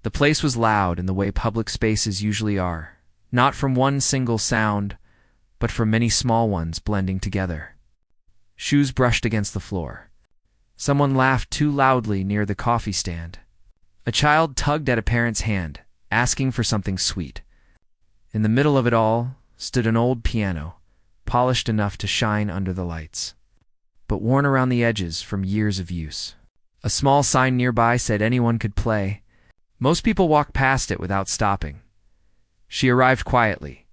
The place was loud in the way public spaces usually are, not from one single sound, but from many small ones blending together. Shoes brushed against the floor. Someone laughed too loudly near the coffee stand. A child tugged at a parent's hand, asking for something sweet. In the middle of it all stood an old piano, polished enough to shine under the lights, but worn around the edges from years of use. A small sign nearby said anyone could play. Most people walked past it without stopping. She arrived quietly,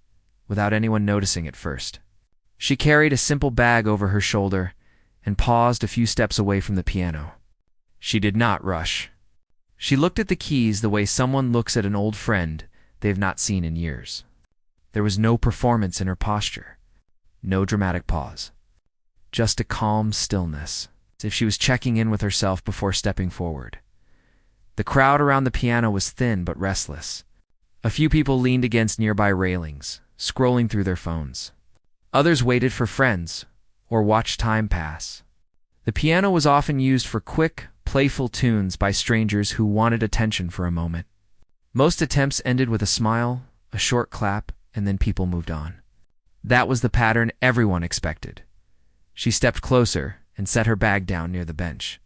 without anyone noticing at first. She carried a simple bag over her shoulder and paused a few steps away from the piano. She did not rush. She looked at the keys the way someone looks at an old friend they have not seen in years. There was no performance in her posture, no dramatic pause, just a calm stillness, as if she was checking in with herself before stepping forward. The crowd around the piano was thin but restless. A few people leaned against nearby railings, scrolling through their phones. Others waited for friends or watched time pass. The piano was often used for quick, playful tunes by strangers who wanted attention for a moment. Most attempts ended with a smile, a short clap, and then people moved on. That was the pattern everyone expected. She stepped closer and set her bag down near the bench.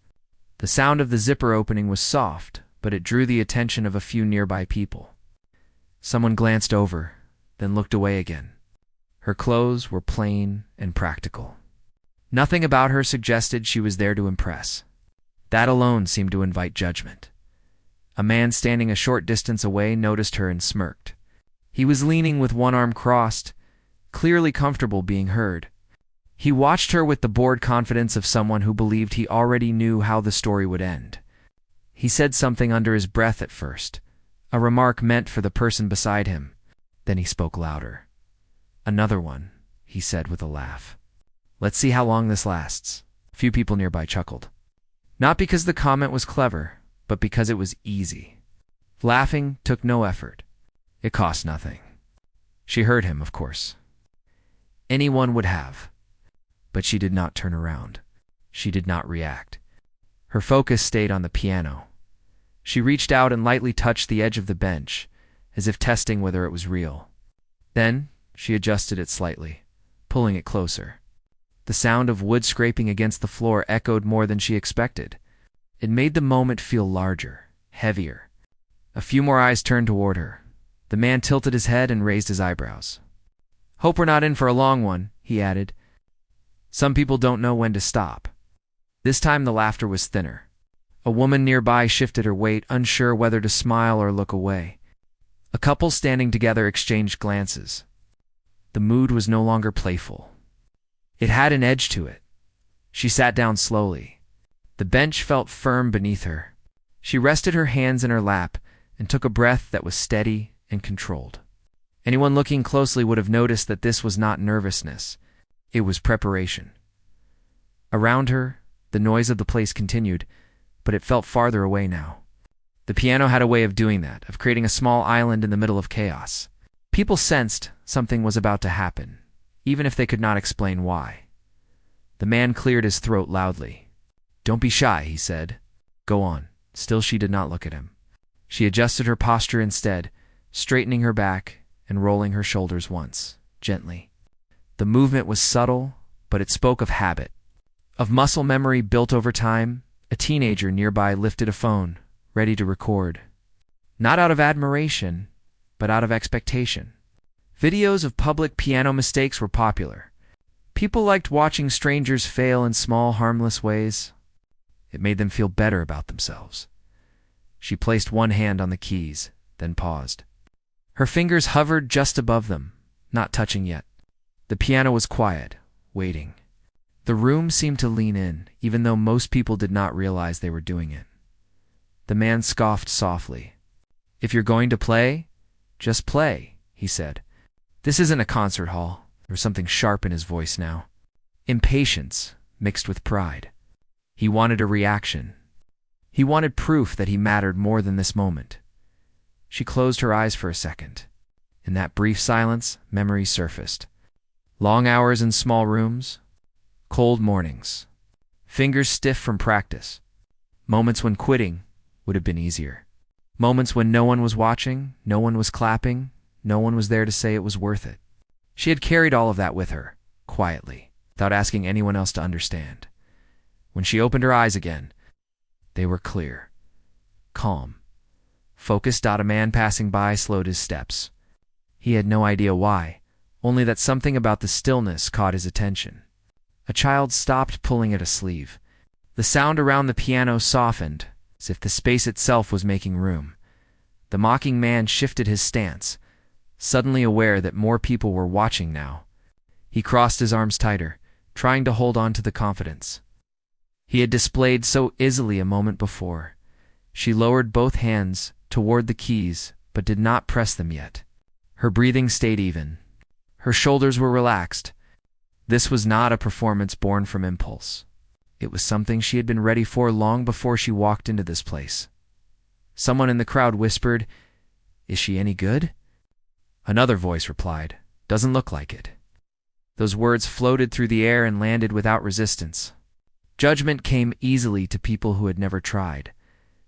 The sound of the zipper opening was soft, but it drew the attention of a few nearby people. Someone glanced over, then looked away again. Her clothes were plain and practical. Nothing about her suggested she was there to impress. That alone seemed to invite judgment. A man standing a short distance away noticed her and smirked. He was leaning with one arm crossed, clearly comfortable being heard. He watched her with the bored confidence of someone who believed he already knew how the story would end. He said something under his breath at first, a remark meant for the person beside him. Then he spoke louder. "Another one," he said with a laugh. "Let's see how long this lasts." A few people nearby chuckled. Not because the comment was clever, but because it was easy. Laughing took no effort. It cost nothing. She heard him, of course. Anyone would have. But she did not turn around. She did not react. Her focus stayed on the piano. She reached out and lightly touched the edge of the bench, as if testing whether it was real. Then she adjusted it slightly, pulling it closer. The sound of wood scraping against the floor echoed more than she expected. It made the moment feel larger, heavier. A few more eyes turned toward her. The man tilted his head and raised his eyebrows. "Hope we're not in for a long one," he added. "Some people don't know when to stop." This time the laughter was thinner. A woman nearby shifted her weight, unsure whether to smile or look away. A couple standing together exchanged glances. The mood was no longer playful. It had an edge to it. She sat down slowly. The bench felt firm beneath her. She rested her hands in her lap and took a breath that was steady and controlled. Anyone looking closely would have noticed that this was not nervousness. It was preparation. Around her, the noise of the place continued, but it felt farther away now. The piano had a way of doing that, of creating a small island in the middle of chaos. People sensed something was about to happen, even if they could not explain why. The man cleared his throat loudly. "Don't be shy," he said. "Go on." Still she did not look at him. She adjusted her posture instead, straightening her back and rolling her shoulders once, gently. The movement was subtle, but it spoke of habit, of muscle memory built over time. A teenager nearby lifted a phone, ready to record. Not out of admiration, but out of expectation. Videos of public piano mistakes were popular. People liked watching strangers fail in small, harmless ways. It made them feel better about themselves. She placed one hand on the keys, then paused. Her fingers hovered just above them, not touching yet. The piano was quiet, waiting. The room seemed to lean in, even though most people did not realize they were doing it. The man scoffed softly. "If you're going to play, just play," he said. "This isn't a concert hall." There was something sharp in his voice now. Impatience mixed with pride. He wanted a reaction. He wanted proof that he mattered more than this moment. She closed her eyes for a second. In that brief silence, memories surfaced. Long hours in small rooms, cold mornings, fingers stiff from practice, moments when quitting would have been easier. Moments when no one was watching, no one was clapping, no one was there to say it was worth it. She had carried all of that with her, quietly, without asking anyone else to understand. When she opened her eyes again, they were clear, calm, focused. A man passing by slowed his steps. He had no idea why, only that something about the stillness caught his attention. A child stopped pulling at a sleeve. The sound around the piano softened, as if the space itself was making room. The mocking man shifted his stance, suddenly aware that more people were watching now. He crossed his arms tighter, trying to hold on to the confidence he had displayed so easily a moment before. She lowered both hands toward the keys, but did not press them yet. Her breathing stayed even. Her shoulders were relaxed. This was not a performance born from impulse. It was something she had been ready for long before she walked into this place. Someone in the crowd whispered, "Is she any good?" Another voice replied, "Doesn't look like it." Those words floated through the air and landed without resistance. Judgment came easily to people who had never tried.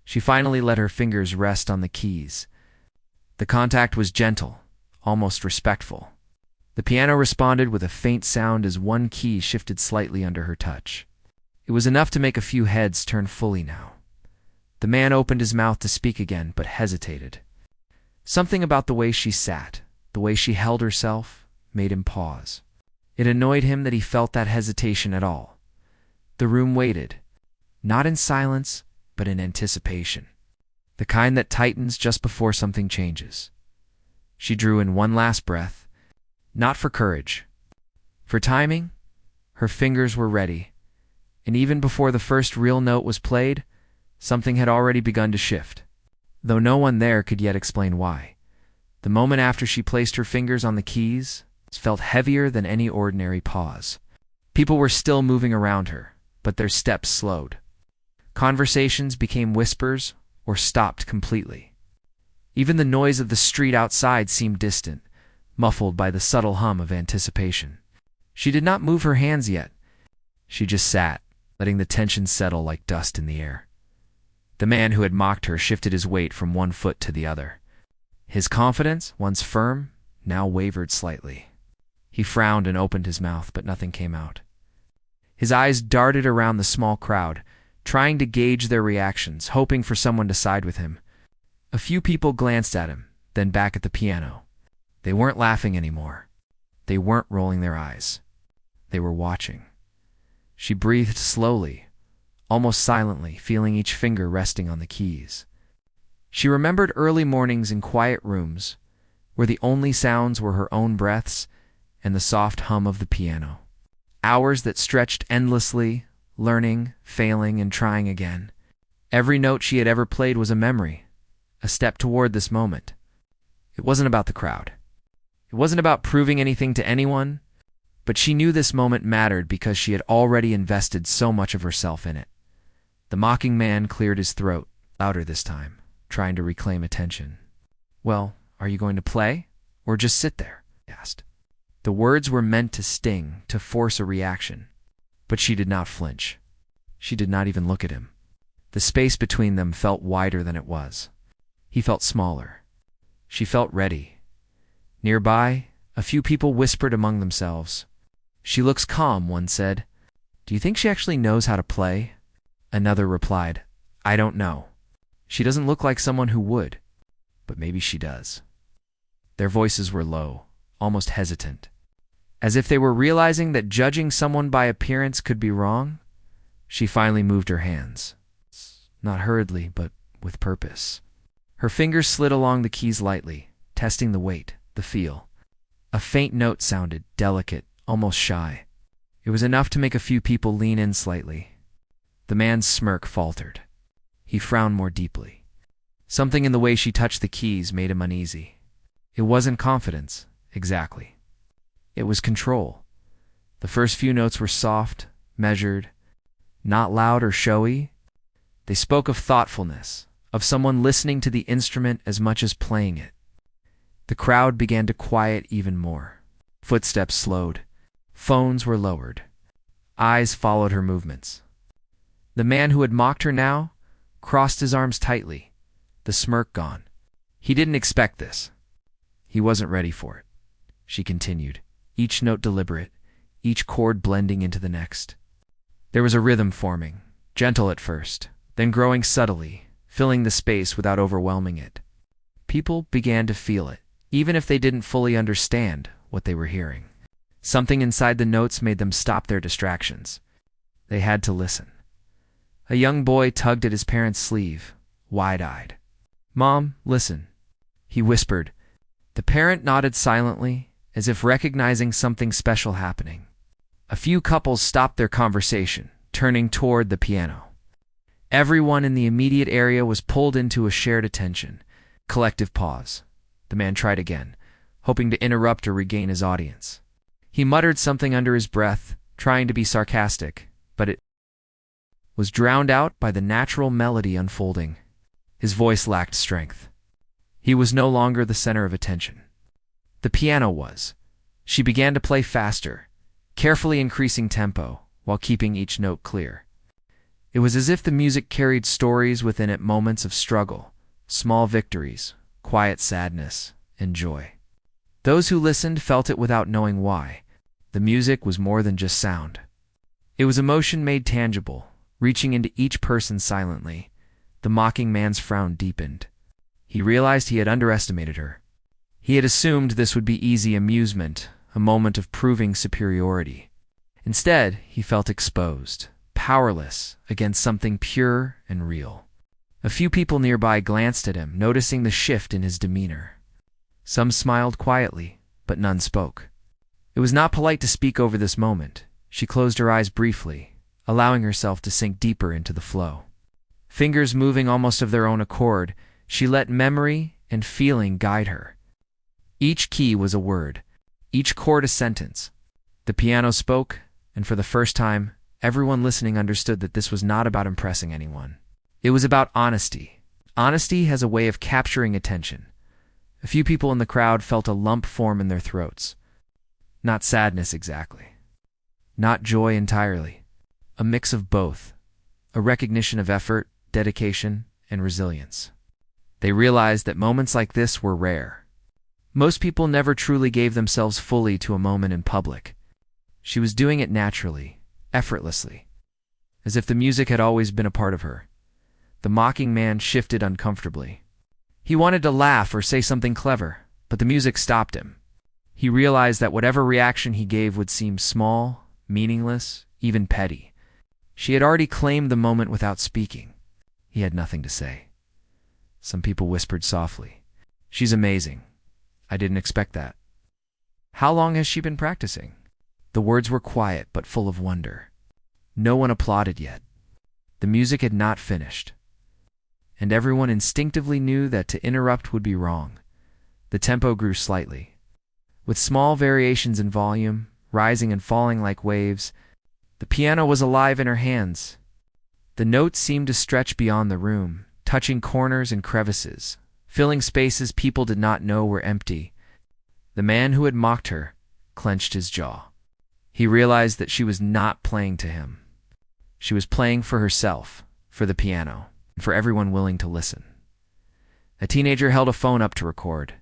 She finally let her fingers rest on the keys. The contact was gentle, almost respectful. The piano responded with a faint sound as one key shifted slightly under her touch. It was enough to make a few heads turn fully now. The man opened his mouth to speak again, but hesitated. Something about the way she sat, the way she held herself, made him pause. It annoyed him that he felt that hesitation at all. The room waited, not in silence, but in anticipation. The kind that tightens just before something changes. She drew in one last breath, not for courage. For timing, her fingers were ready, and even before the first real note was played, something had already begun to shift, though no one there could yet explain why. The moment after she placed her fingers on the keys felt heavier than any ordinary pause. People were still moving around her, but their steps slowed. Conversations became whispers or stopped completely. Even the noise of the street outside seemed distant, muffled by the subtle hum of anticipation. She did not move her hands yet. She just sat, letting the tension settle like dust in the air. The man who had mocked her shifted his weight from one foot to the other. His confidence, once firm, now wavered slightly. He frowned and opened his mouth, but nothing came out. His eyes darted around the small crowd, trying to gauge their reactions, hoping for someone to side with him. A few people glanced at him, then back at the piano. They weren't laughing anymore. They weren't rolling their eyes. They were watching. She breathed slowly, almost silently, feeling each finger resting on the keys. She remembered early mornings in quiet rooms, where the only sounds were her own breaths and the soft hum of the piano. Hours that stretched endlessly, learning, failing, and trying again. Every note she had ever played was a memory, a step toward this moment. It wasn't about the crowd. It wasn't about proving anything to anyone, but she knew this moment mattered because she had already invested so much of herself in it. The mocking man cleared his throat, louder this time, trying to reclaim attention. "Well, are you going to play, or just sit there?" he asked. The words were meant to sting, to force a reaction. But she did not flinch. She did not even look at him. The space between them felt wider than it was. He felt smaller. She felt ready. Nearby, a few people whispered among themselves. "She looks calm," one said. "Do you think she actually knows how to play?" Another replied, "I don't know. She doesn't look like someone who would, but maybe she does." Their voices were low, almost hesitant. As if they were realizing that judging someone by appearance could be wrong, she finally moved her hands. Not hurriedly, but with purpose. Her fingers slid along the keys lightly, testing the weight, the feel. A faint note sounded, delicate, almost shy. It was enough to make a few people lean in slightly. The man's smirk faltered. He frowned more deeply. Something in the way she touched the keys made him uneasy. It wasn't confidence, exactly. It was control. The first few notes were soft, measured, not loud or showy. They spoke of thoughtfulness, of someone listening to the instrument as much as playing it. The crowd began to quiet even more. Footsteps slowed. Phones were lowered. Eyes followed her movements. The man who had mocked her now crossed his arms tightly, the smirk gone. He didn't expect this. He wasn't ready for it. She continued, each note deliberate, each chord blending into the next. There was a rhythm forming, gentle at first, then growing subtly, filling the space without overwhelming it. People began to feel it, even if they didn't fully understand what they were hearing. Something inside the notes made them stop their distractions. They had to listen. A young boy tugged at his parent's sleeve, wide-eyed. "Mom, listen," he whispered. The parent nodded silently, as if recognizing something special happening. A few couples stopped their conversation, turning toward the piano. Everyone in the immediate area was pulled into a shared attention. Collective pause. The man tried again, hoping to interrupt or regain his audience. He muttered something under his breath, trying to be sarcastic, but it was drowned out by the natural melody unfolding. His voice lacked strength. He was no longer the center of attention. The piano was. She began to play faster, carefully increasing tempo, while keeping each note clear. It was as if the music carried stories within it, moments of struggle, small victories, quiet sadness, and joy. Those who listened felt it without knowing why. The music was more than just sound. It was emotion made tangible, reaching into each person silently. The mocking man's frown deepened. He realized he had underestimated her. He had assumed this would be easy amusement, a moment of proving superiority. Instead, he felt exposed, powerless against something pure and real. A few people nearby glanced at him, noticing the shift in his demeanor. Some smiled quietly, but none spoke. It was not polite to speak over this moment. She closed her eyes briefly, allowing herself to sink deeper into the flow. Fingers moving almost of their own accord, she let memory and feeling guide her. Each key was a word, each chord a sentence. The piano spoke, and for the first time, everyone listening understood that this was not about impressing anyone. It was about honesty. Honesty has a way of capturing attention. A few people in the crowd felt a lump form in their throats. Not sadness exactly. Not joy entirely. A mix of both. A recognition of effort, dedication, and resilience. They realized that moments like this were rare. Most people never truly gave themselves fully to a moment in public. She was doing it naturally, effortlessly, as if the music had always been a part of her. The mocking man shifted uncomfortably. He wanted to laugh or say something clever, but the music stopped him. He realized that whatever reaction he gave would seem small, meaningless, even petty. She had already claimed the moment without speaking. He had nothing to say. Some people whispered softly, "She's amazing. I didn't expect that." "How long has she been practicing?" The words were quiet but full of wonder. No one applauded yet. The music had not finished. And everyone instinctively knew that to interrupt would be wrong. The tempo grew slightly. With small variations in volume, rising and falling like waves, the piano was alive in her hands. The notes seemed to stretch beyond the room, touching corners and crevices, filling spaces people did not know were empty. The man who had mocked her clenched his jaw. He realized that she was not playing to him. She was playing for herself, for the piano, and for everyone willing to listen. A teenager held a phone up to record,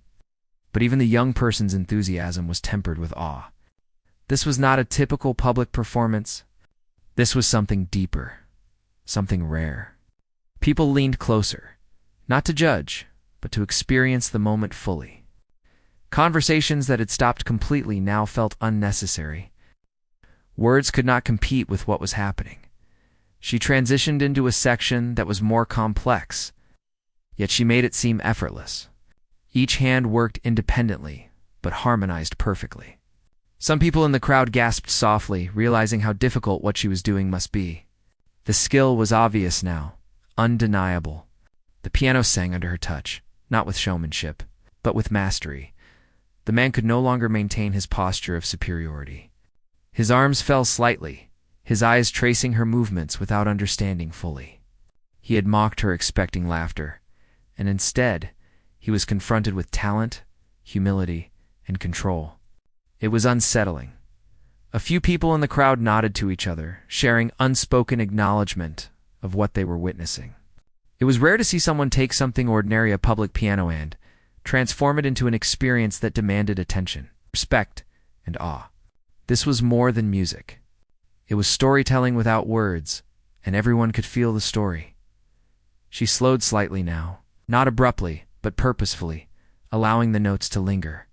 but even the young person's enthusiasm was tempered with awe. This was not a typical public performance. This was something deeper, something rare. People leaned closer, not to judge, but to experience the moment fully. Conversations that had stopped completely now felt unnecessary. Words could not compete with what was happening. She transitioned into a section that was more complex, yet she made it seem effortless. Each hand worked independently, but harmonized perfectly. Some people in the crowd gasped softly, realizing how difficult what she was doing must be. The skill was obvious now, undeniable. The piano sang under her touch, not with showmanship, but with mastery. The man could no longer maintain his posture of superiority. His arms fell slightly, his eyes tracing her movements without understanding fully. He had mocked her expecting laughter, and instead, he was confronted with talent, humility, and control. It was unsettling. A few people in the crowd nodded to each other, sharing unspoken acknowledgement of what they were witnessing. It was rare to see someone take something ordinary, a public piano, and transform it into an experience that demanded attention, respect, and awe. This was more than music. It was storytelling without words, and everyone could feel the story. She slowed slightly now, not abruptly, but purposefully, allowing the notes to linger.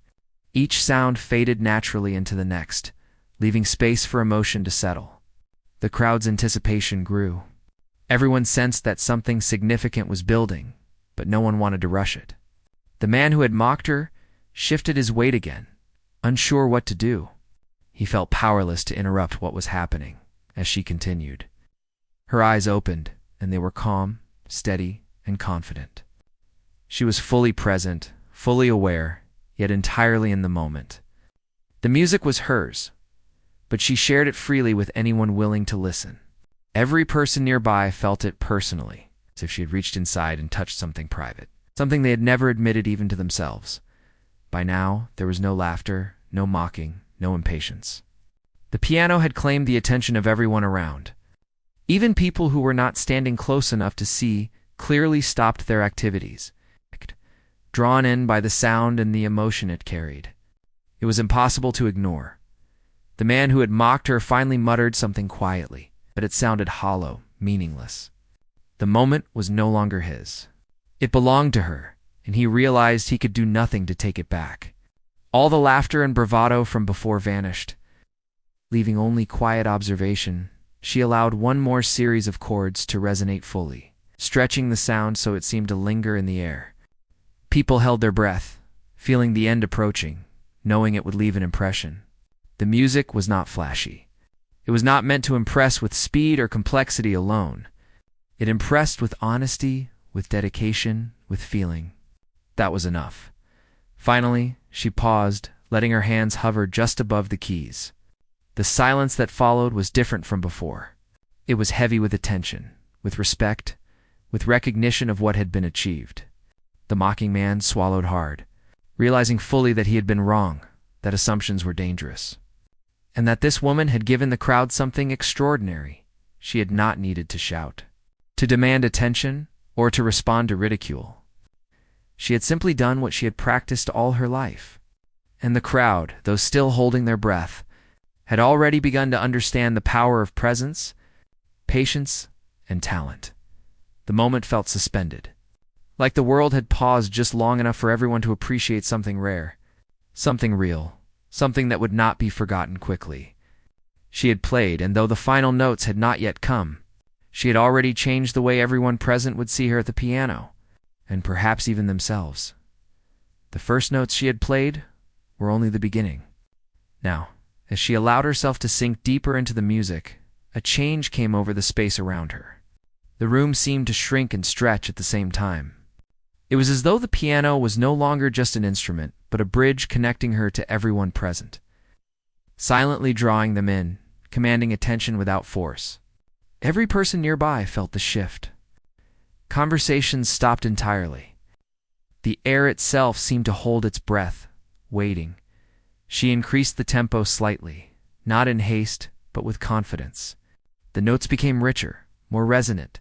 Each sound faded naturally into the next, leaving space for emotion to settle. The crowd's anticipation grew. Everyone sensed that something significant was building, but no one wanted to rush it. The man who had mocked her shifted his weight again, unsure what to do. He felt powerless to interrupt what was happening as she continued. Her eyes opened, and they were calm, steady, and confident. She was fully present, fully aware, yet entirely in the moment. The music was hers, but she shared it freely with anyone willing to listen. Every person nearby felt it personally, as if she had reached inside and touched something private, something they had never admitted even to themselves. By now, there was no laughter, no mocking, no impatience. The piano had claimed the attention of everyone around. Even people who were not standing close enough to see clearly stopped their activities, drawn in by the sound and the emotion it carried. It was impossible to ignore. The man who had mocked her finally muttered something quietly, but it sounded hollow, meaningless. The moment was no longer his. It belonged to her, and he realized he could do nothing to take it back. All the laughter and bravado from before vanished. Leaving only quiet observation, she allowed one more series of chords to resonate fully, stretching the sound so it seemed to linger in the air. People held their breath, feeling the end approaching, knowing it would leave an impression. The music was not flashy. It was not meant to impress with speed or complexity alone. It impressed with honesty, with dedication, with feeling. That was enough. Finally, she paused, letting her hands hover just above the keys. The silence that followed was different from before. It was heavy with attention, with respect, with recognition of what had been achieved. The mocking man swallowed hard, realizing fully that he had been wrong, that assumptions were dangerous, and that this woman had given the crowd something extraordinary. She had not needed to shout, to demand attention, or to respond to ridicule. She had simply done what she had practiced all her life. And the crowd, though still holding their breath, had already begun to understand the power of presence, patience, and talent. The moment felt suspended, like the world had paused just long enough for everyone to appreciate something rare, something real, something that would not be forgotten quickly. She had played, and though the final notes had not yet come, she had already changed the way everyone present would see her at the piano, and perhaps even themselves. The first notes she had played were only the beginning. Now, as she allowed herself to sink deeper into the music, a change came over the space around her. The room seemed to shrink and stretch at the same time. It was as though the piano was no longer just an instrument, but a bridge connecting her to everyone present, silently drawing them in, commanding attention without force. Every person nearby felt the shift. Conversations stopped entirely. The air itself seemed to hold its breath, waiting. She increased the tempo slightly, not in haste, but with confidence. The notes became richer, more resonant,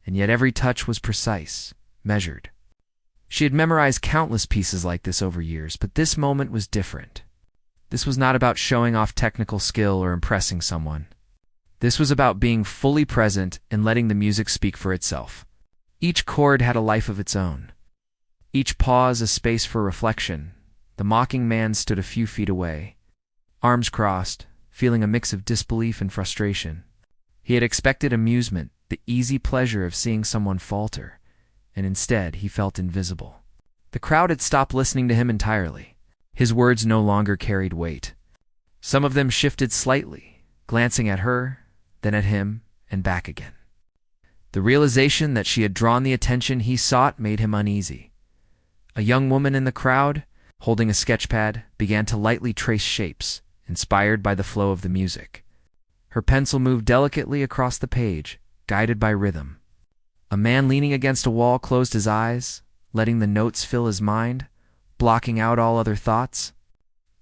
and yet every touch was precise, measured. She had memorized countless pieces like this over years, but this moment was different. This was not about showing off technical skill or impressing someone. This was about being fully present and letting the music speak for itself. Each chord had a life of its own. Each pause a space for reflection. The mocking man stood a few feet away, arms crossed, feeling a mix of disbelief and frustration. He had expected amusement, the easy pleasure of seeing someone falter, and instead he felt invisible. The crowd had stopped listening to him entirely. His words no longer carried weight. Some of them shifted slightly, glancing at her, then at him, and back again. The realization that she had drawn the attention he sought made him uneasy. A young woman in the crowd, holding a sketchpad, began to lightly trace shapes, inspired by the flow of the music. Her pencil moved delicately across the page, guided by rhythm. A man leaning against a wall closed his eyes, letting the notes fill his mind, blocking out all other thoughts.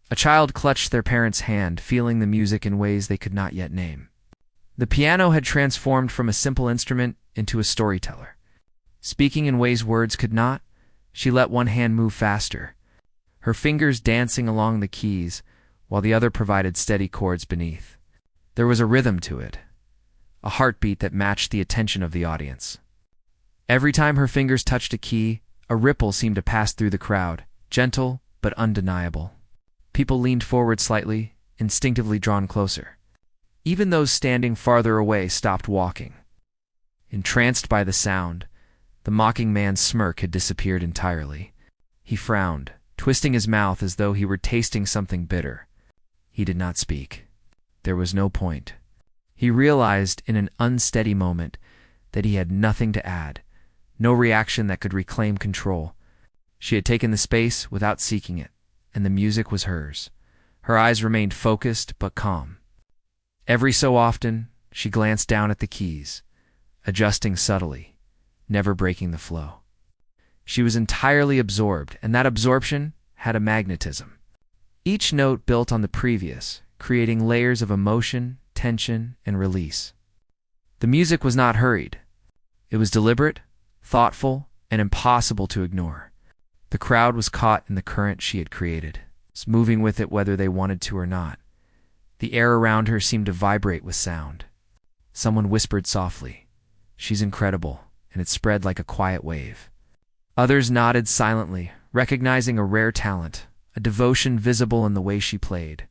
A child clutched their parent's hand, feeling the music in ways they could not yet name. The piano had transformed from a simple instrument into a storyteller. Speaking in ways words could not, she let one hand move faster, her fingers dancing along the keys while the other provided steady chords beneath. There was a rhythm to it, a heartbeat that matched the attention of the audience. Every time her fingers touched a key, a ripple seemed to pass through the crowd, gentle but undeniable. People leaned forward slightly, instinctively drawn closer. Even those standing farther away stopped walking. Entranced by the sound, the mocking man's smirk had disappeared entirely. He frowned, twisting his mouth as though he were tasting something bitter. He did not speak. There was no point. He realized in an unsteady moment that he had nothing to add, no reaction that could reclaim control. She had taken the space without seeking it, and the music was hers. Her eyes remained focused but calm. Every so often, she glanced down at the keys, adjusting subtly, never breaking the flow. She was entirely absorbed, and that absorption had a magnetism. Each note built on the previous, creating layers of emotion, tension, and release. The music was not hurried. It was deliberate, thoughtful, and impossible to ignore. The crowd was caught in the current she had created, moving with it whether they wanted to or not. The air around her seemed to vibrate with sound. Someone whispered softly, "She's incredible," and it spread like a quiet wave. Others nodded silently, recognizing a rare talent, a devotion visible in the way she played.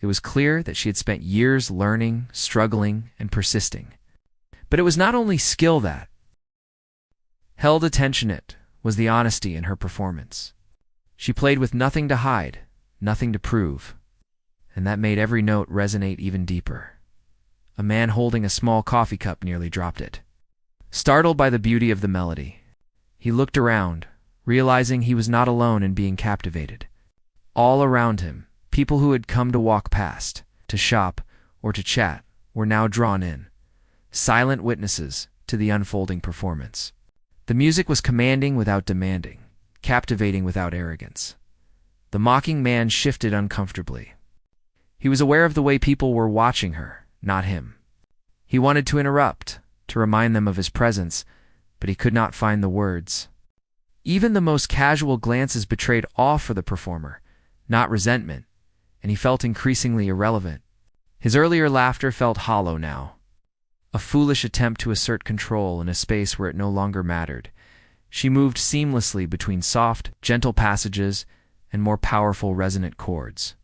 It was clear that she had spent years learning, struggling, and persisting. But it was not only skill that held attention, it was the honesty in her performance. She played with nothing to hide, nothing to prove, and that made every note resonate even deeper. A man holding a small coffee cup nearly dropped it. Startled by the beauty of the melody, he looked around, realizing he was not alone in being captivated. All around him, people who had come to walk past, to shop, or to chat, were now drawn in, silent witnesses to the unfolding performance. The music was commanding without demanding, captivating without arrogance. The mocking man shifted uncomfortably. He was aware of the way people were watching her, not him. He wanted to interrupt, to remind them of his presence, but he could not find the words. Even the most casual glances betrayed awe for the performer, not resentment, and he felt increasingly irrelevant. His earlier laughter felt hollow now, a foolish attempt to assert control in a space where it no longer mattered. She moved seamlessly between soft, gentle passages and more powerful, resonant chords.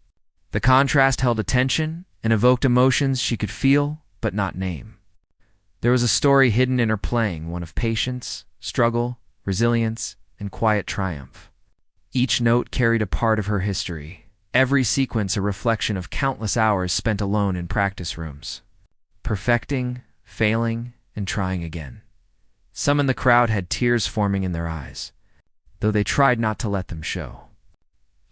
The contrast held attention and evoked emotions she could feel but not name. There was a story hidden in her playing, one of patience, struggle, resilience, and quiet triumph. Each note carried a part of her history, every sequence a reflection of countless hours spent alone in practice rooms, perfecting, failing, and trying again. Some in the crowd had tears forming in their eyes, though they tried not to let them show.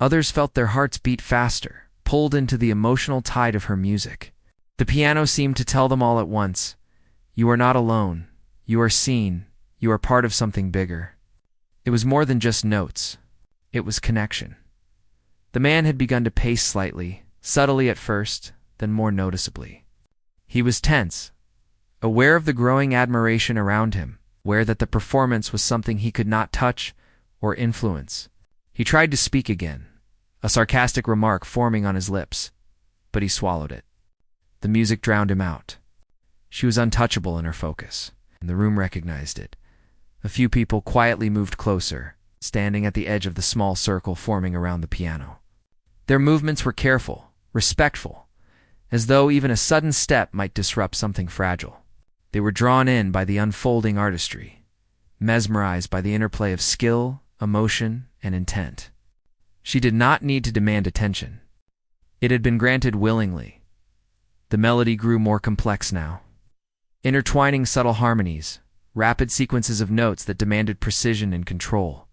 Others felt their hearts beat faster, pulled into the emotional tide of her music. The piano seemed to tell them all at once, "You are not alone. You are seen. You are part of something bigger." It was more than just notes. It was connection. The man had begun to pace slightly, subtly at first, then more noticeably. He was tense, aware of the growing admiration around him, aware that the performance was something he could not touch or influence. He tried to speak again, a sarcastic remark forming on his lips, but he swallowed it. The music drowned him out. She was untouchable in her focus, and the room recognized it. A few people quietly moved closer, standing at the edge of the small circle forming around the piano. Their movements were careful, respectful, as though even a sudden step might disrupt something fragile. They were drawn in by the unfolding artistry, mesmerized by the interplay of skill, emotion, and intent. She did not need to demand attention. It had been granted willingly. The melody grew more complex now, intertwining subtle harmonies, rapid sequences of notes that demanded precision and control.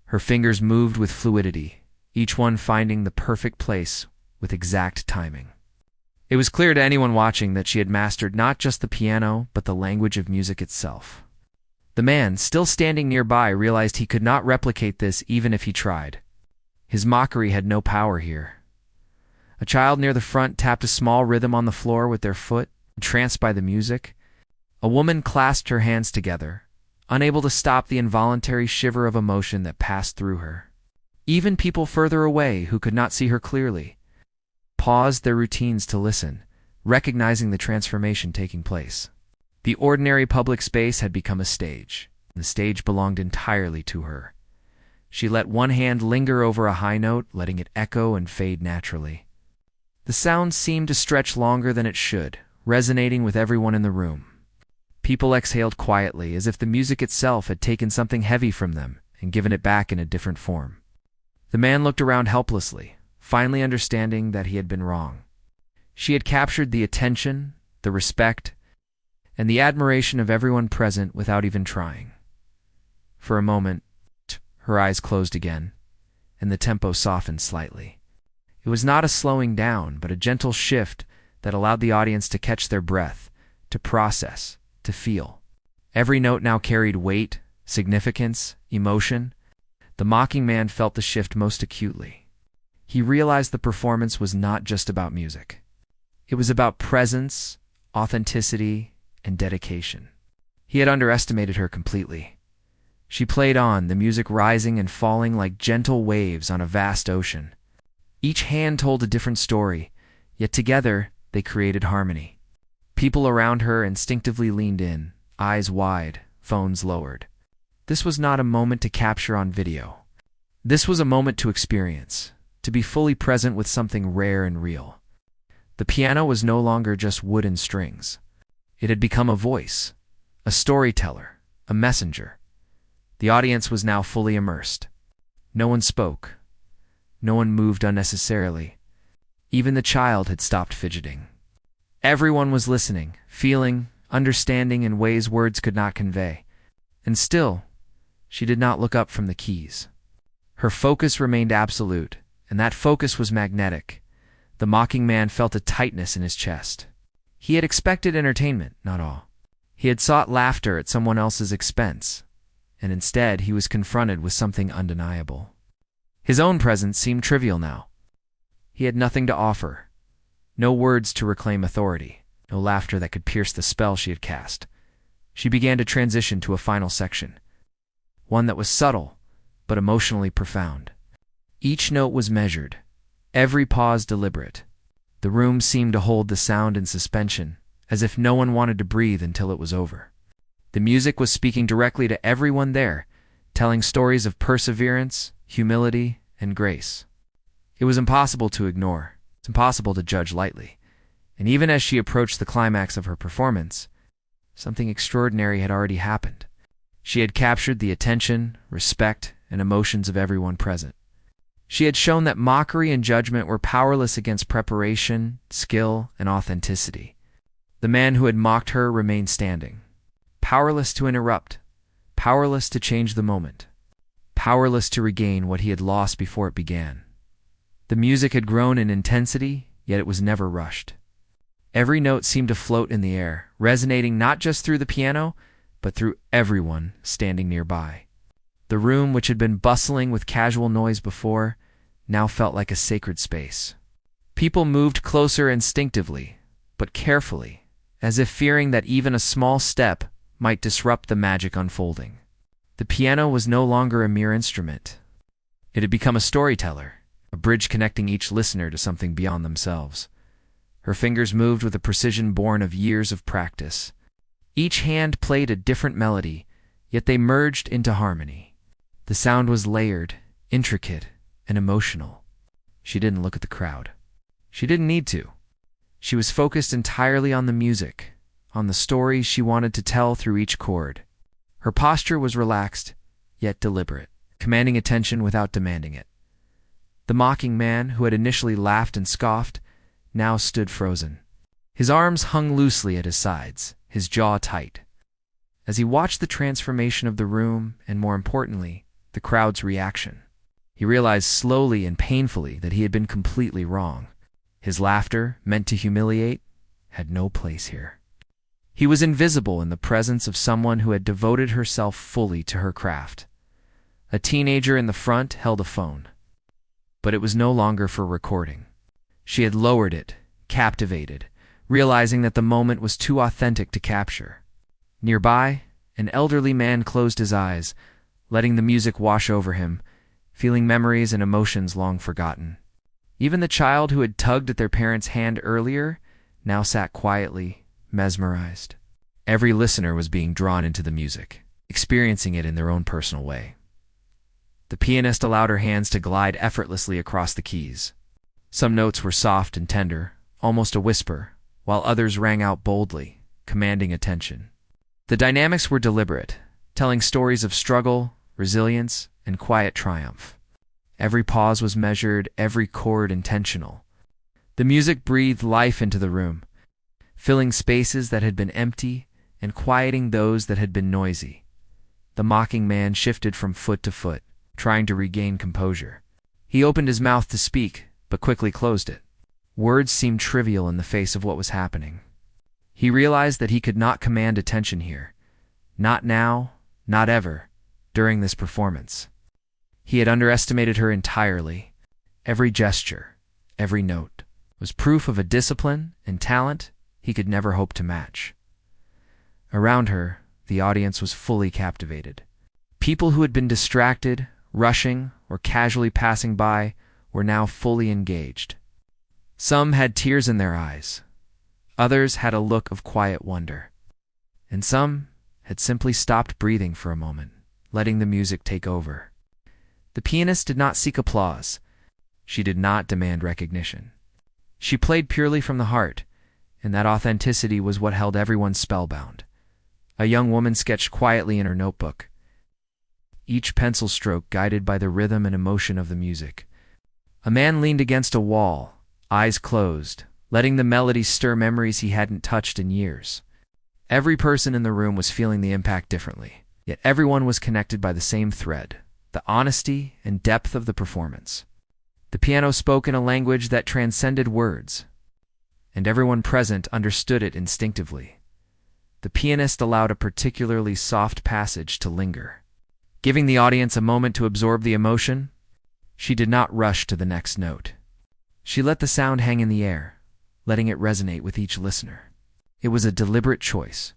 Her fingers moved with fluidity, each one finding the perfect place with exact timing. It was clear to anyone watching that she had mastered not just the piano, but the language of music itself. The man, still standing nearby, realized he could not replicate this even if he tried. His mockery had no power here. A child near the front tapped a small rhythm on the floor with their foot, entranced by the music. A woman clasped her hands together, unable to stop the involuntary shiver of emotion that passed through her. Even people further away who could not see her clearly paused their routines to listen, recognizing the transformation taking place. The ordinary public space had become a stage. The stage belonged entirely to her. She let one hand linger over a high note, letting it echo and fade naturally. The sound seemed to stretch longer than it should, resonating with everyone in the room. People exhaled quietly, as if the music itself had taken something heavy from them and given it back in a different form. The man looked around helplessly, finally understanding that he had been wrong. She had captured the attention, the respect, and the admiration of everyone present without even trying. For a moment, her eyes closed again, and the tempo softened slightly. It was not a slowing down, but a gentle shift that allowed the audience to catch their breath, to process, to feel. Every note now carried weight, significance, emotion. The mocking man felt the shift most acutely. He realized the performance was not just about music. It was about presence, authenticity, and dedication. He had underestimated her completely. She played on, the music rising and falling like gentle waves on a vast ocean. Each hand told a different story, yet together they created harmony. People around her instinctively leaned in, eyes wide, phones lowered. This was not a moment to capture on video. This was a moment to experience, to be fully present with something rare and real. The piano was no longer just wood and strings. It had become a voice, a storyteller, a messenger. The audience was now fully immersed. No one spoke. No one moved unnecessarily. Even the child had stopped fidgeting. Everyone was listening, feeling, understanding in ways words could not convey. And still, she did not look up from the keys. Her focus remained absolute, and that focus was magnetic. The mocking man felt a tightness in his chest. He had expected entertainment, not awe. He had sought laughter at someone else's expense, and instead he was confronted with something undeniable. His own presence seemed trivial now. He had nothing to offer, no words to reclaim authority, no laughter that could pierce the spell she had cast. She began to transition to a final section, one that was subtle, but emotionally profound. Each note was measured, every pause deliberate. The room seemed to hold the sound in suspension, as if no one wanted to breathe until it was over. The music was speaking directly to everyone there, telling stories of perseverance, humility, and grace. It was impossible to ignore. It's impossible to judge lightly. And even as she approached the climax of her performance, something extraordinary had already happened. She had captured the attention, respect, and emotions of everyone present. She had shown that mockery and judgment were powerless against preparation, skill, and authenticity. The man who had mocked her remained standing, powerless to interrupt, powerless to change the moment, powerless to regain what he had lost before it began. The music had grown in intensity, yet it was never rushed. Every note seemed to float in the air, resonating not just through the piano, but through everyone standing nearby. The room, which had been bustling with casual noise before, now felt like a sacred space. People moved closer instinctively, but carefully, as if fearing that even a small step might disrupt the magic unfolding. The piano was no longer a mere instrument. It had become a storyteller, a bridge connecting each listener to something beyond themselves. Her fingers moved with a precision born of years of practice. Each hand played a different melody, yet they merged into harmony. The sound was layered, intricate, and emotional. She didn't look at the crowd. She didn't need to. She was focused entirely on the music, on the story she wanted to tell through each chord. Her posture was relaxed, yet deliberate, commanding attention without demanding it. The mocking man, who had initially laughed and scoffed, now stood frozen. His arms hung loosely at his sides, his jaw tight. As he watched the transformation of the room, and more importantly, the crowd's reaction, he realized slowly and painfully that he had been completely wrong. His laughter, meant to humiliate, had no place here. He was invisible in the presence of someone who had devoted herself fully to her craft. A teenager in the front held a phone, but it was no longer for recording. She had lowered it, captivated, realizing that the moment was too authentic to capture. Nearby, An elderly man closed his eyes, letting the music wash over him, feeling memories and emotions long forgotten. Even the child who had tugged at their parents' hand earlier now sat quietly, mesmerized. Every listener was being drawn into the music, experiencing it in their own personal way. The pianist allowed her hands to glide effortlessly across the keys. Some notes were soft and tender, almost a whisper, while others rang out boldly, commanding attention. The dynamics were deliberate, telling stories of struggle, resilience, and quiet triumph. Every pause was measured, every chord intentional. The music breathed life into the room, filling spaces that had been empty and quieting those that had been noisy. The mocking man shifted from foot to foot, trying to regain composure. He opened his mouth to speak, but quickly closed it. Words seemed trivial in the face of what was happening. He realized that he could not command attention here. Not now, not ever, during this performance. He had underestimated her entirely. Every gesture, every note, was proof of a discipline and talent he could never hope to match. Around her, the audience was fully captivated. People who had been distracted, rushing, or casually passing by were now fully engaged. Some had tears in their eyes. Others had a look of quiet wonder. And some had simply stopped breathing for a moment, letting the music take over. The pianist did not seek applause. She did not demand recognition. She played purely from the heart, and that authenticity was what held everyone spellbound. A young woman sketched quietly in her notebook, each pencil stroke guided by the rhythm and emotion of the music. A man leaned against a wall, eyes closed, letting the melody stir memories he hadn't touched in years. Every person in the room was feeling the impact differently, yet everyone was connected by the same thread, the honesty and depth of the performance. The piano spoke in a language that transcended words, and everyone present understood it instinctively. The pianist allowed a particularly soft passage to linger. Giving the audience a moment to absorb the emotion, she did not rush to the next note. She let the sound hang in the air, letting it resonate with each listener. It was a deliberate choice,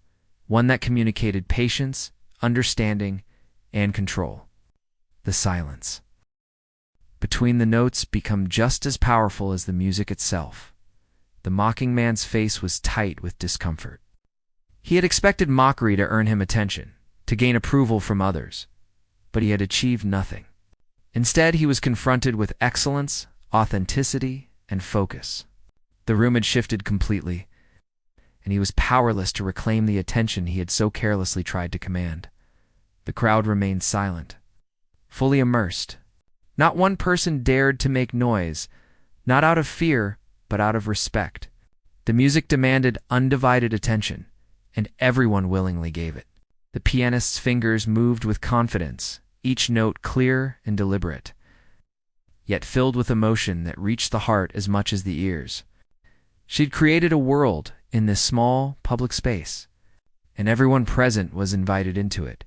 one that communicated patience, understanding, and control. The silence between the notes became just as powerful as the music itself. The mocking man's face was tight with discomfort. He had expected mockery to earn him attention, to gain approval from others, but he had achieved nothing. Instead, he was confronted with excellence, authenticity, and focus. The room had shifted completely, and he was powerless to reclaim the attention he had so carelessly tried to command. The crowd remained silent, fully immersed. Not one person dared to make noise, not out of fear, but out of respect. The music demanded undivided attention, and everyone willingly gave it. The pianist's fingers moved with confidence, each note clear and deliberate, yet filled with emotion that reached the heart as much as the ears. She'd created a world in this small, public space, and everyone present was invited into it.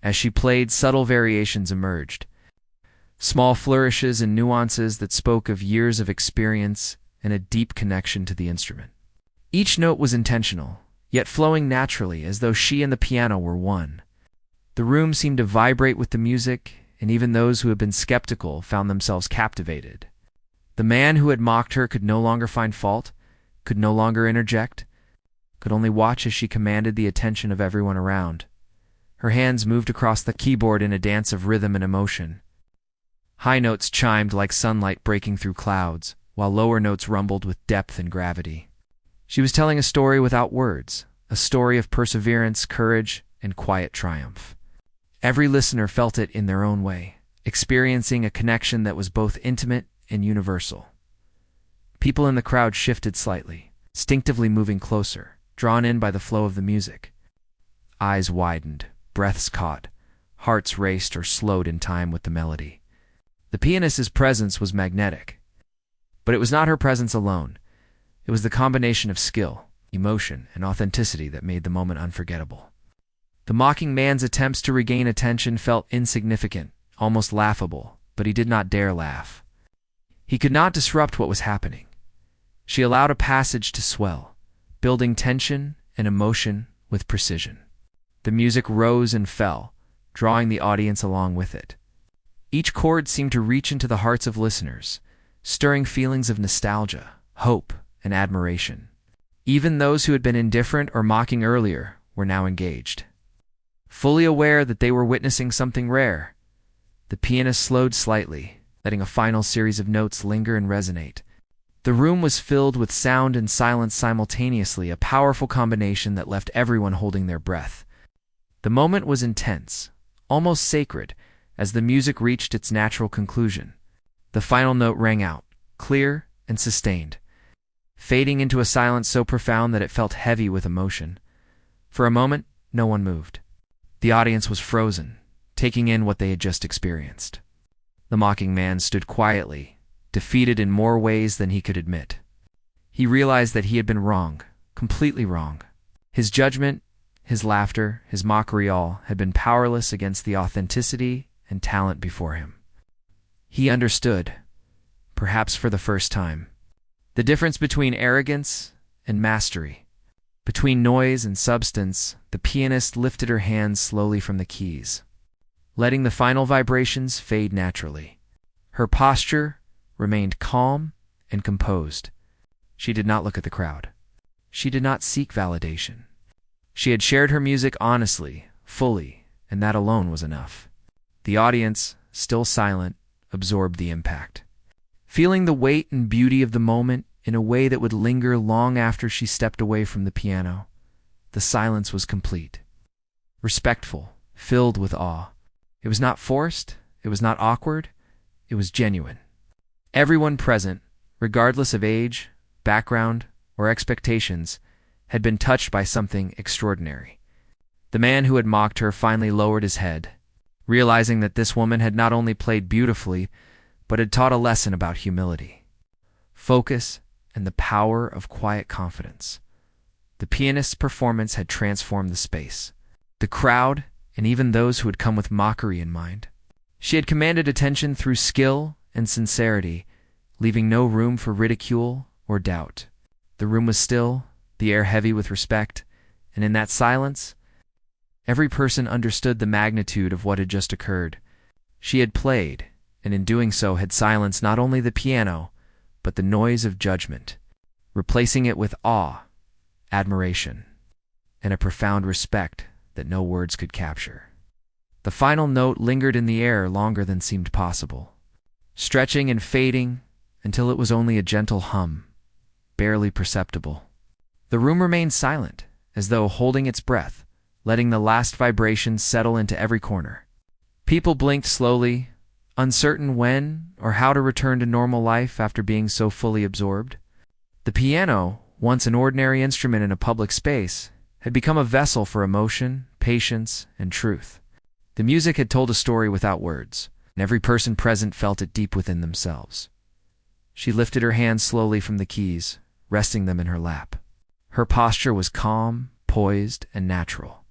As she played, subtle variations emerged, small flourishes and nuances that spoke of years of experience and a deep connection to the instrument. Each note was intentional, yet flowing naturally as though she and the piano were one. The room seemed to vibrate with the music, and even those who had been skeptical found themselves captivated. The man who had mocked her could no longer find fault, could no longer interject, could only watch as she commanded the attention of everyone around. Her hands moved across the keyboard in a dance of rhythm and emotion. High notes chimed like sunlight breaking through clouds, while lower notes rumbled with depth and gravity. She was telling a story without words, a story of perseverance, courage, and quiet triumph. Every listener felt it in their own way, experiencing a connection that was both intimate and universal. People in the crowd shifted slightly, instinctively moving closer, drawn in by the flow of the music. Eyes widened, breaths caught, hearts raced or slowed in time with the melody. The pianist's presence was magnetic, but it was not her presence alone. It was the combination of skill, emotion, and authenticity that made the moment unforgettable. The mocking man's attempts to regain attention felt insignificant, almost laughable, but he did not dare laugh. He could not disrupt what was happening. She allowed a passage to swell, building tension and emotion with precision. The music rose and fell, drawing the audience along with it. Each chord seemed to reach into the hearts of listeners, stirring feelings of nostalgia, hope, and admiration. Even those who had been indifferent or mocking earlier were now engaged. Fully aware that they were witnessing something rare, the pianist slowed slightly, letting a final series of notes linger and resonate. The room was filled with sound and silence simultaneously, a powerful combination that left everyone holding their breath. The moment was intense, almost sacred, as the music reached its natural conclusion. The final note rang out, clear and sustained, fading into a silence so profound that it felt heavy with emotion. For a moment, no one moved. The audience was frozen, taking in what they had just experienced. The mocking man stood quietly, defeated in more ways than he could admit. He realized that he had been wrong, completely wrong. His judgment, his laughter, his mockery all had been powerless against the authenticity and talent before him. He understood, perhaps for the first time, the difference between arrogance and mastery. Between noise and substance, the pianist lifted her hands slowly from the keys, letting the final vibrations fade naturally. Her posture remained calm and composed. She did not look at the crowd. She did not seek validation. She had shared her music honestly, fully, and that alone was enough. The audience, still silent, absorbed the impact, feeling the weight and beauty of the moment in a way that would linger long after she stepped away from the piano. The silence was complete, respectful, filled with awe. It was not forced, it was not awkward, it was genuine. Everyone present, regardless of age, background, or expectations, had been touched by something extraordinary. The man who had mocked her finally lowered his head, realizing that this woman had not only played beautifully, but had taught a lesson about humility, focus, and the power of quiet confidence. The pianist's performance had transformed the space, the crowd, and even those who had come with mockery in mind. She had commanded attention through skill and sincerity, leaving no room for ridicule or doubt. The room was still, the air heavy with respect, and in that silence, every person understood the magnitude of what had just occurred. She had played, and in doing so had silenced not only the piano, but the noise of judgment, replacing it with awe, admiration, and a profound respect that no words could capture. The final note lingered in the air longer than seemed possible, stretching and fading until it was only a gentle hum, barely perceptible. The room remained silent, as though holding its breath, letting the last vibrations settle into every corner. People blinked slowly, uncertain when or how to return to normal life after being so fully absorbed. The piano, once an ordinary instrument in a public space, had become a vessel for emotion, patience, and truth. The music had told a story without words, and every person present felt it deep within themselves. She lifted her hands slowly from the keys, resting them in her lap. Her posture was calm, poised, and natural.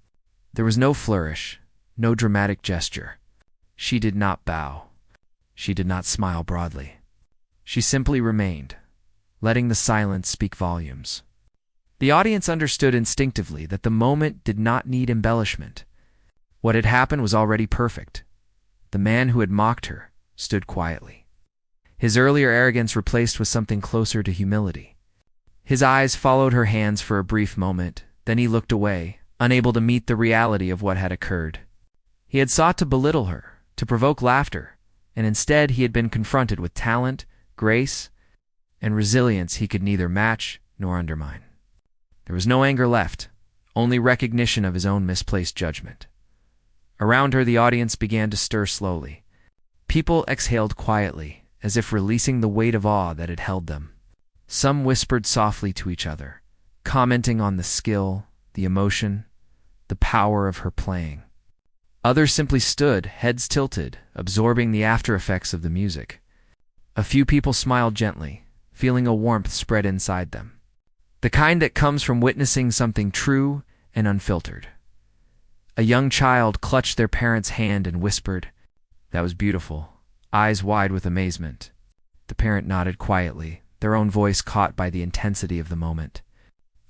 There was no flourish, no dramatic gesture. She did not bow. She did not smile broadly. She simply remained, letting the silence speak volumes. The audience understood instinctively that the moment did not need embellishment. What had happened was already perfect. The man who had mocked her stood quietly, his earlier arrogance replaced with something closer to humility. His eyes followed her hands for a brief moment, then he looked away, unable to meet the reality of what had occurred. He had sought to belittle her, to provoke laughter, and instead he had been confronted with talent, grace, and resilience he could neither match nor undermine. There was no anger left, only recognition of his own misplaced judgment. Around her, the audience began to stir slowly. People exhaled quietly, as if releasing the weight of awe that had held them. Some whispered softly to each other, commenting on the skill, the emotion, the power of her playing. Others simply stood, heads tilted, absorbing the after effects of the music. A few people smiled gently, feeling a warmth spread inside them, the kind that comes from witnessing something true and unfiltered. A young child clutched their parent's hand and whispered, "That was beautiful," eyes wide with amazement. The parent nodded quietly, their own voice caught by the intensity of the moment.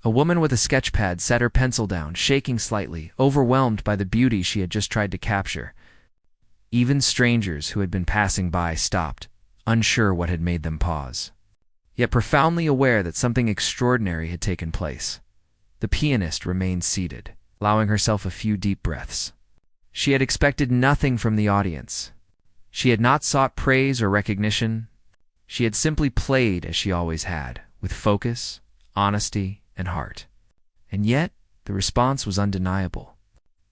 A woman with a sketchpad set her pencil down, shaking slightly, overwhelmed by the beauty she had just tried to capture. Even strangers who had been passing by stopped, unsure what had made them pause, yet profoundly aware that something extraordinary had taken place. The pianist remained seated, allowing herself a few deep breaths. She had expected nothing from the audience. She had not sought praise or recognition. She had simply played as she always had, with focus, honesty, and heart. And yet, the response was undeniable.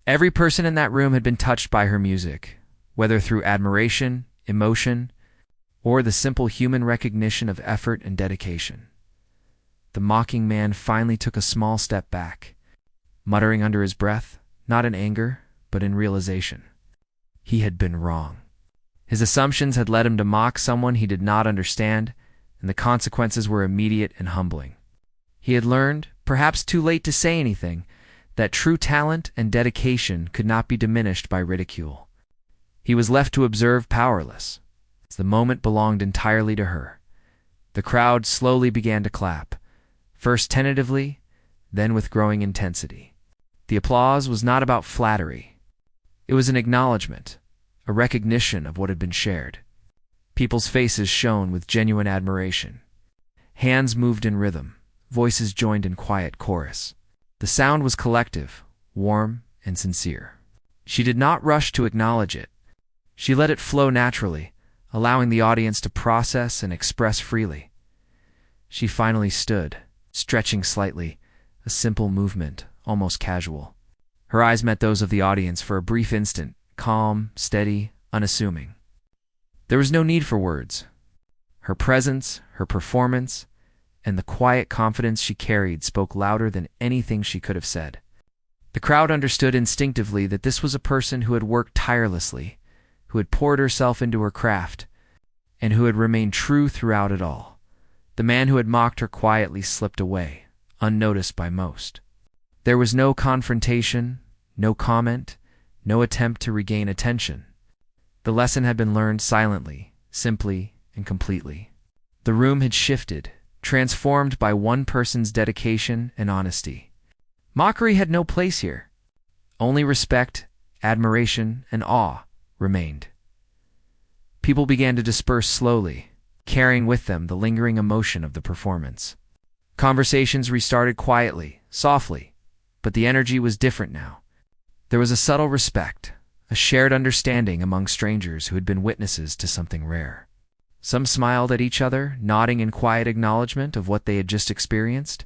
Every person in that room had been touched by her music, whether through admiration, emotion, or the simple human recognition of effort and dedication. The mocking man finally took a small step back, muttering under his breath, not in anger, but in realization. He had been wrong. His assumptions had led him to mock someone he did not understand, and the consequences were immediate and humbling. He had learned, perhaps too late to say anything, that true talent and dedication could not be diminished by ridicule. He was left to observe, powerless, as the moment belonged entirely to her. The crowd slowly began to clap, first tentatively, then with growing intensity. The applause was not about flattery. It was an acknowledgement, a recognition of what had been shared. People's faces shone with genuine admiration. Hands moved in rhythm, voices joined in quiet chorus. The sound was collective, warm, and sincere. She did not rush to acknowledge it. She let it flow naturally, allowing the audience to process and express freely. She finally stood, stretching slightly, a simple movement, almost casual. Her eyes met those of the audience for a brief instant, calm, steady, unassuming. There was no need for words. Her presence, her performance, and the quiet confidence she carried spoke louder than anything she could have said. The crowd understood instinctively that this was a person who had worked tirelessly, who had poured herself into her craft, and who had remained true throughout it all. The man who had mocked her quietly slipped away, unnoticed by most. There was no confrontation, no comment, no attempt to regain attention. The lesson had been learned silently, simply, and completely. The room had shifted, transformed by one person's dedication and honesty. Mockery had no place here. Only respect, admiration, and awe remained. People began to disperse slowly, carrying with them the lingering emotion of the performance. Conversations restarted quietly, softly, but the energy was different now. There was a subtle respect, a shared understanding among strangers who had been witnesses to something rare. Some smiled at each other, nodding in quiet acknowledgement of what they had just experienced.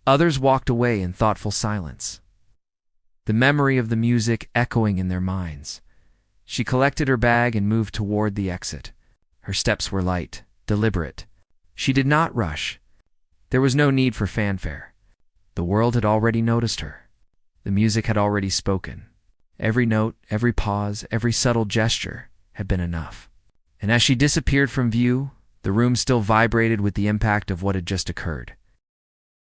Others walked away in thoughtful silence, the memory of the music echoing in their minds. She collected her bag and moved toward the exit. Her steps were light, deliberate. She did not rush. There was no need for fanfare. The world had already noticed her. The music had already spoken. Every note, every pause, every subtle gesture had been enough. And as she disappeared from view, the room still vibrated with the impact of what had just occurred.